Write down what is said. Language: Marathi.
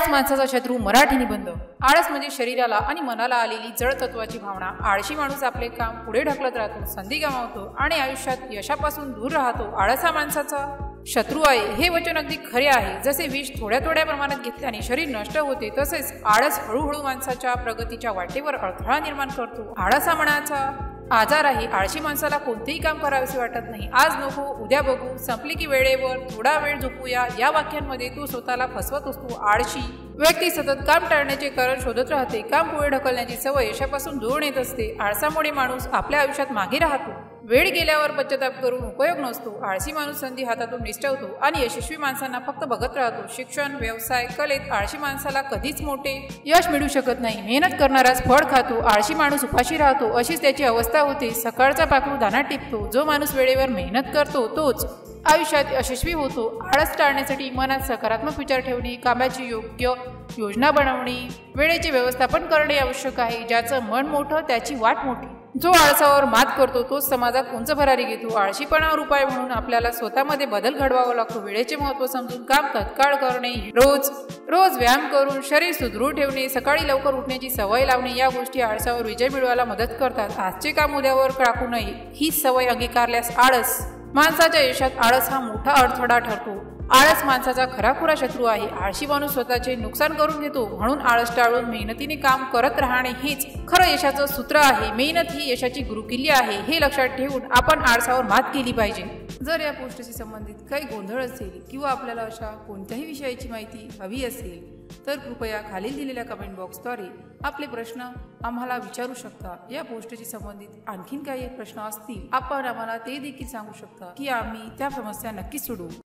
माणसाचा शत्रू मराठी निबंध। आळस म्हणजे शरीराला आणि मनाला आलेली जड तत्वाची भावना। आळशी माणूस आपले काम पुढे ढकलत राहतो, संधी गमावतो आणि आयुष्यात यशापासून दूर राहतो। आळस हा माणसाचा शत्रू आहे हे वचन अगदी खरे आहे। जसे विष थोड्या थोड्या प्रमाणात घेतल्याने शरीर नष्ट होते, तसेच आळस हळूहळू माणसाच्या प्रगतीच्या वाटेवर अडथळा निर्माण करतो। आळस हा मनाचा आजार आहे। आळशी माणसाला कोणतेही काम करावेसे वाटत नाही। आज नको, उद्या बघू, संपली की वेळेवर, थोडा वेळ झोपूया, या वाक्यांमध्ये तू स्वतःला फसवत असतो। आळशी व्यक्ती सतत काम टाळण्याचे कारण शोधत राहते। काम पुढे ढकलण्याची सवय यशापासून दूर नेत असते। आळसामुळे माणूस आपल्या आयुष्यात मागे राहतो। वेळ गेल्यावर पश्चाताप करून उपयोग नसतो। आळशी माणूस संधी हातातून निसटवतो आणि यशस्वी माणसांना फक्त बघत राहतो। शिक्षण, व्यवसाय, कलेत आळशी माणसाला कधीच मोठे यश मिळू शकत नाही। मेहनत करणाराच फळ खातो, आळशी माणूस उपाशी राहतो, अशीच त्याची अवस्था होते। सकाळचा पाखरू दाना टिपतो, जो माणूस वेळेवर मेहनत करतो तोच आयुष्यात यशस्वी होतो। आळस टाळण्यासाठी मनात सकारात्मक विचार ठेवणे, कामाची योग्य योजना बनवणे, वेळेचे व्यवस्थापन करणे आवश्यक आहे। ज्याचं मन मोठं त्याची वाट मोठी। जो आळसावर मात करतो तोच समाजात उंच भरारी घेतो। आळशीपणावर उपाय म्हणून आपल्याला स्वतःमध्ये बदल घडवावा लागतो। वेळेचे महत्त्व समजून काम तत्काळ करणे, रोज व्यायाम करून शरीर सुदृढ ठेवणे, सकाळी लवकर उठण्याची सवय लावणे, या गोष्टी आळसावर विजय मिळवायला मदत करतात। आजचे काम उद्यावर टाकू नये ही सवय अंगीकारल्यास आळस माणसाच्या यशात आळस हा मोठा अडथळा ठरतो। आळस माणसाचा खराखुरा शत्रू आहे। आळशी माणूस स्वतःचे नुकसान करून घेतो, म्हणून आळस टाळून मेहनतीने काम करत राहणे हेच खरं यशाचं सूत्र आहे। मेहनत ही यशाची गुरुकिल्ली आहे, हे लक्षात ठेवून आपण आळसावर मात केली पाहिजे। जर या पोस्टशी संबंधित काही गोंधळ असेल किंवा आपल्याला अशा कोणत्याही विषयाची माहिती हवी असेल तर कृपया खालील दिलेल्या कमेंट बॉक्सद्वारे आपले प्रश्न आम्हाला विचारू शकता। या पोस्टशी संबंधित आणखीन काही प्रश्न असतील आपण आम्हाला ते देखील सांगू शकता की आम्ही त्या समस्या नक्कीच सोडवू।